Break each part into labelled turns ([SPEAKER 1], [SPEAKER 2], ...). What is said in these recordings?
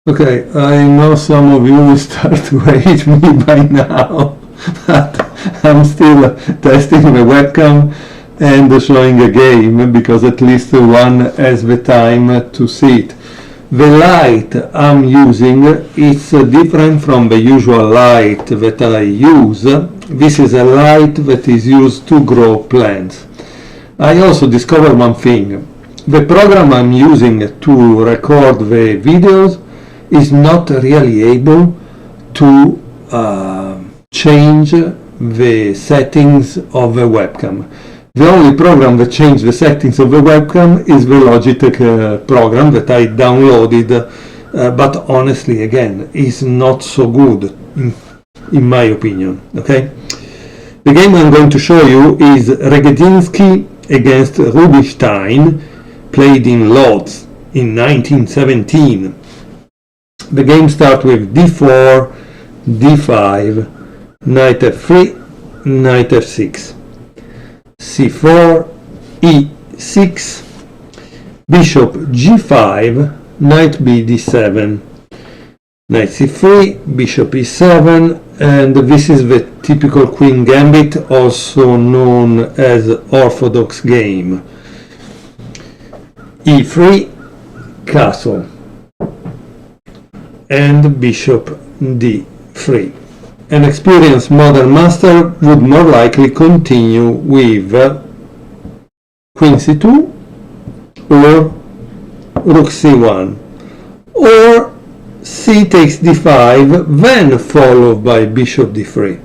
[SPEAKER 1] Okay, I know some of you will start to hate me by now, but I'm still testing the webcam and showing a game because at least one has the time to see it. The light I'm using is different from the usual light that I use. This is a light that is used to grow plants. I also discovered one thing. The program I'm using to record the videos is not really able to change the settings of the webcam. The only program that changes the settings of the webcam is the Logitech program that I downloaded, but honestly, again, is not so good in my opinion. Okay, the game I'm going to show you is Regedinsky against Rubinstein, played in Lodz in 1917. The game starts with d4, d5, knight f3, knight f6, c4, e6, bishop g5, knight b d7, knight c3, bishop e7, and this is the typical queen gambit, also known as orthodox game. e3, castle, and bishop d3. An experienced modern master would more likely continue with queen c2 or rook c1, or c takes d5, then followed by bishop d3.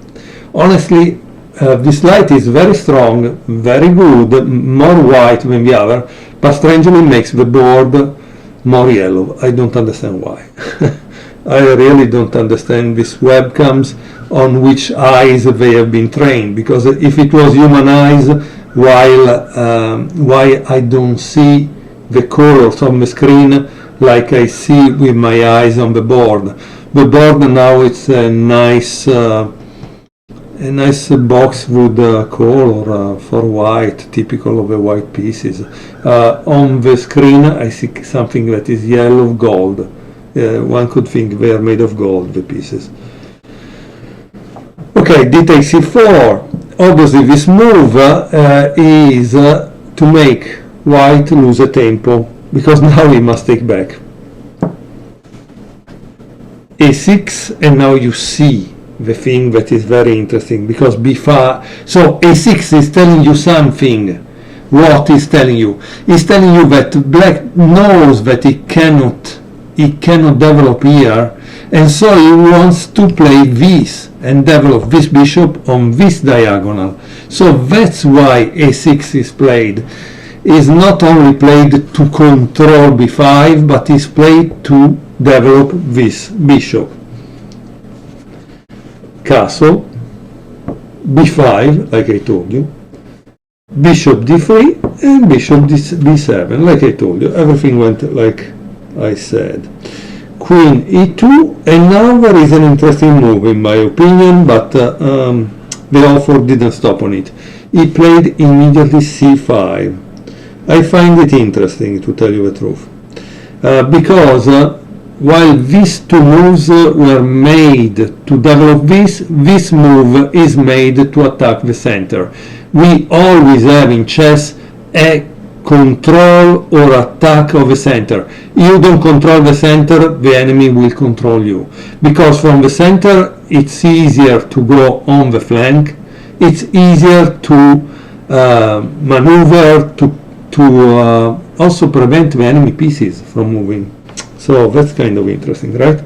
[SPEAKER 1] Honestly, this light is very strong, very good, more white than the other, but strangely makes the board more yellow. I don't understand why. I really don't understand these webcams on which eyes they have been trained, because if it was human eyes, why I don't see the colors on the screen like I see with my eyes on the board. The board now it's a nice boxwood color for white, typical of the white pieces. On the screen I see something that is yellow gold. One could think they are made of gold, the pieces. Okay, d takes c4. Obviously this move is to make white lose a tempo, because now he must take back. a6, and now you see the thing that is very interesting, because b5, so a6 is telling you something. What is telling you? It's telling you that black knows that it cannot develop here, and so he wants to play this and develop this bishop on this diagonal. So that's why a6 is played. Is not only played to control b5, but is played to develop this bishop. Castle, b5, like I told you, bishop d3, and bishop d7, like I told you. Everything went like I said. Queen e2, and now there is an interesting move in my opinion, but the author didn't stop on it. He played immediately c5. I find it interesting, to tell you the truth, because while these two moves were made to develop this move is made to attack the center. We always have in chess a control or attack of the center. You don't control the center, the enemy will control you, because from the center it's easier to go on the flank, it's easier to maneuver, to also prevent the enemy pieces from moving. So that's kind of interesting, right?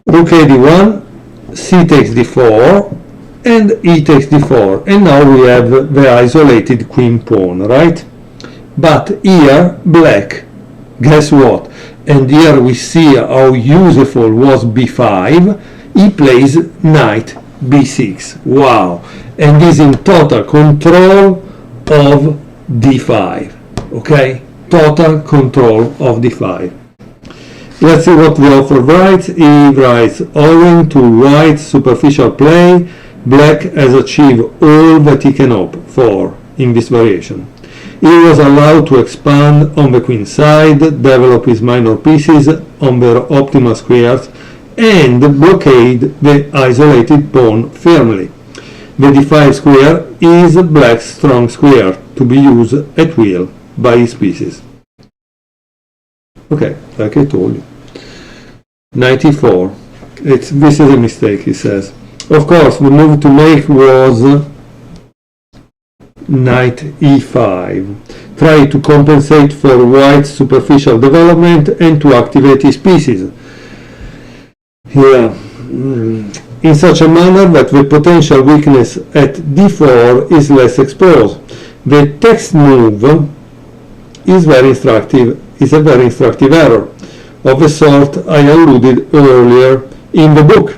[SPEAKER 1] Rook a d1, c takes d4, and e takes d4, and now we have the isolated queen pawn, right? But here, black, guess what? And here we see how useful was b5. He plays knight b6. Wow! And is in total control of d5. Okay? Total control of d5. Let's see what the author writes. He writes, owing to white's superficial play, black has achieved all that he can hope for in this variation. He was allowed to expand on the queen side, develop his minor pieces on their optimal squares, and blockade the isolated pawn firmly. The d5 square is black's strong square, to be used at will by his pieces. Okay, like I told you. 94. This is a mistake, he says. Of course, the move to make was knight e5. Try to compensate for white's superficial development and to activate his pieces. Here, in such a manner that the potential weakness at d4 is less exposed. The text move is a very instructive error, of the sort I alluded earlier in the book.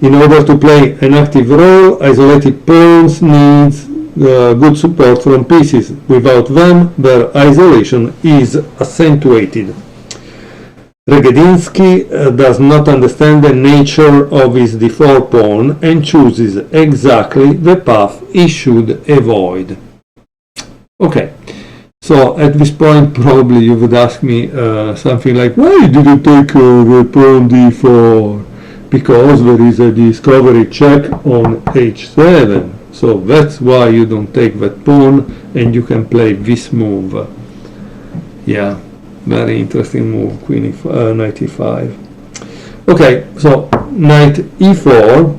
[SPEAKER 1] In order to play an active role, isolated pawns needs good support from pieces. Without them, their isolation is accentuated. Regedinsky does not understand the nature of his d4 pawn and chooses exactly the path he should avoid. Okay, so at this point probably you would ask me something like, why did you take the pawn d4? Because there is a discovery check on h7. So that's why you don't take that pawn and you can play this move. Yeah. Very interesting move, knight e5. Okay, so knight e4,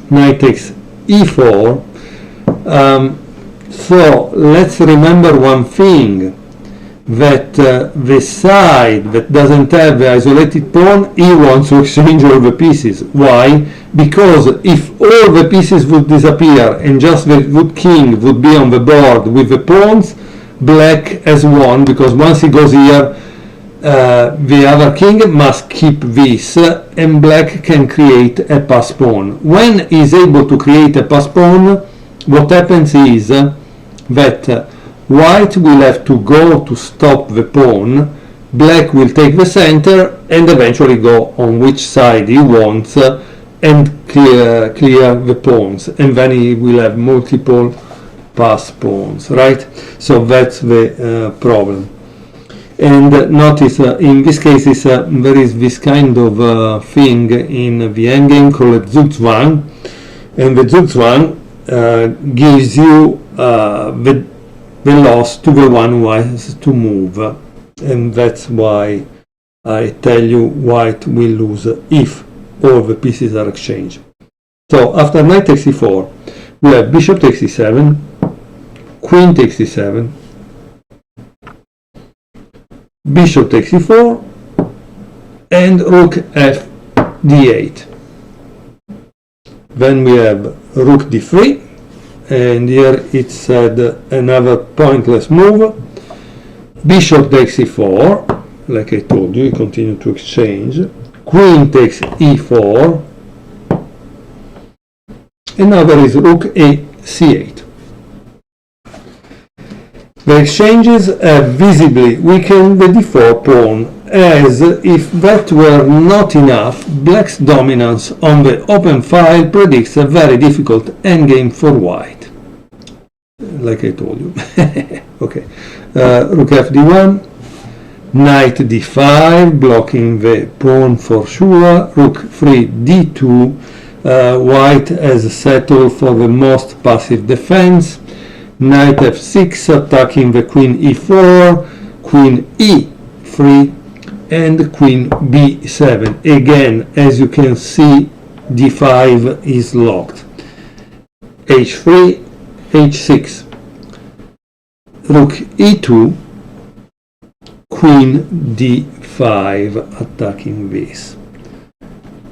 [SPEAKER 1] knight takes e4. So let's remember one thing, that the side that doesn't have the isolated pawn, he wants to exchange all the pieces. Why? Because if all the pieces would disappear and just the king would be on the board with the pawns, black has won, because once he goes here, the other king must keep this, and black can create a pass pawn. When he is able to create a pass pawn, what happens is that white will have to go to stop the pawn, black will take the center and eventually go on which side he wants and clear the pawns, and then he will have multiple pass pawns, right? So that's the problem. And notice in this case there is this kind of thing in the endgame called Zugzwang, and the Zugzwang gives you the loss to the one who has to move, and that's why I tell you white will lose if all the pieces are exchanged. So after knight takes e4, we have bishop takes e7, queen takes e7, bishop takes e4, and rook f d8. Then we have rook d3, and here it said another pointless move. Bishop takes e4, like I told you, you continue to exchange. Queen takes e4, and now there is rook a c8. The exchanges have visibly weakened the d4 pawn, as if that were not enough, black's dominance on the open file predicts a very difficult endgame for white. Like I told you. Okay. Rook f d1, knight d5, blocking the pawn for sure, rook 3 d2, white has settled for the most passive defense, knight f6 attacking the queen e4, queen e3, and queen b7. Again, as you can see, d5 is locked. h3, h6, rook e2, queen d5 attacking this,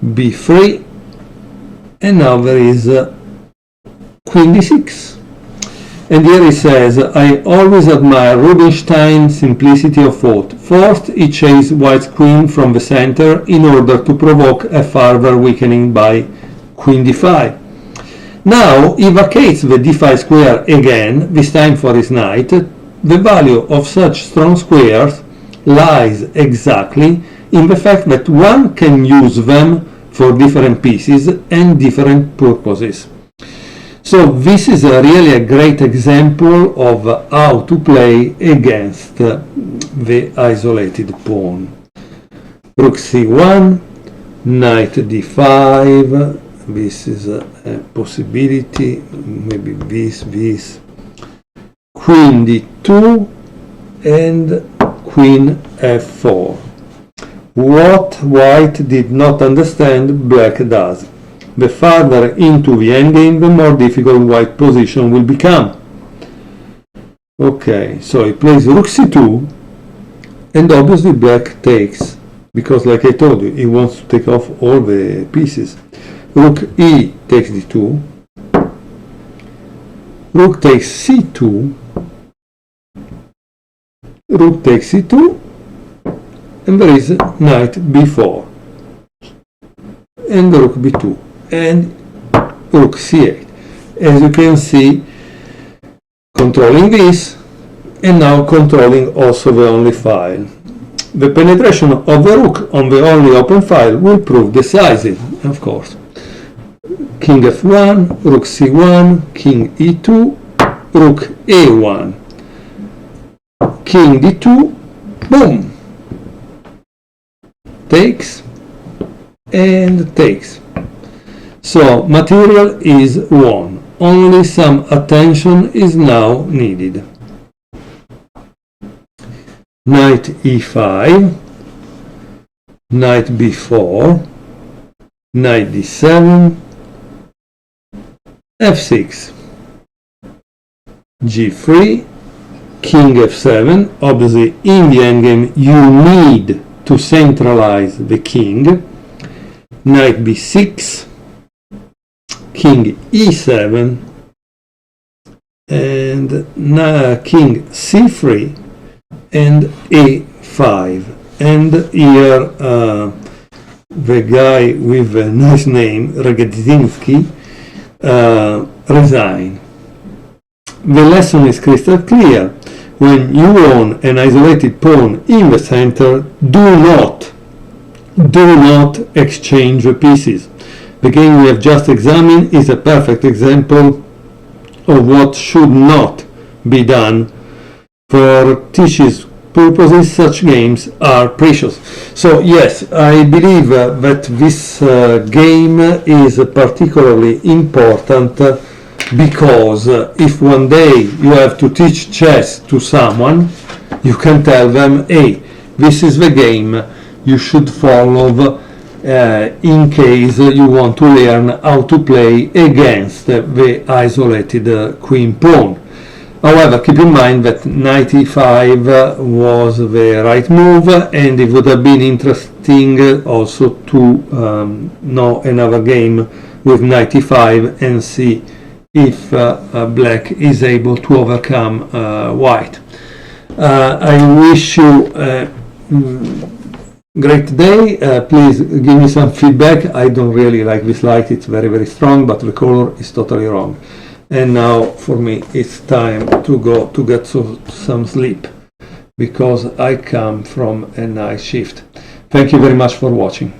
[SPEAKER 1] b3, and now there is queen d6. And here he says, I always admire Rubinstein's simplicity of thought. First, he chased white's queen from the center in order to provoke a further weakening by queen d5. Now he vacates the d5 square again, this time for his knight. The value of such strong squares lies exactly in the fact that one can use them for different pieces and different purposes. So this is really a great example of how to play against the isolated pawn. Rook c1, knight d5, this is a possibility, maybe this, queen d2, and queen f4. What white did not understand, black does. The farther into the endgame, the more difficult white position will become. Okay, so he plays rook c2, and obviously black takes, because like I told you, he wants to take off all the pieces. Rook e takes d2, rook takes c2, rook takes c2, and there is knight b4, and rook b2, and rook c8. As you can see, controlling this, and now controlling also the only file. The penetration of the rook on the only open file will prove decisive, of course. King f1, rook c1, king e2, rook a1, king d2, boom! Takes and takes. So material is won. Only some attention is now needed. Knight e5, knight b4, knight d7, f6, g3, king f7. Obviously in the endgame you need to centralize the king. Knight b6, king e7, and king c3, and a5. And here the guy with a nice name, Botvinnik, resign. The lesson is crystal clear. When you own an isolated pawn in the center, do not exchange the pieces. The game we have just examined is a perfect example of what should not be done. For teaching purposes, such games are precious. So yes, I believe that this game is particularly important because if one day you have to teach chess to someone, you can tell them, hey, this is the game you should follow in case you want to learn how to play against the isolated queen pawn. However, keep in mind that knight e5 was the right move, and it would have been interesting also to know another game with knight e5 and see if black is able to overcome white. I wish you a great day. Please give me some feedback. I don't really like this light, it's very, very strong, but the color is totally wrong. And now for me it's time to go to get some sleep, because I come from a night shift. Thank you very much for watching.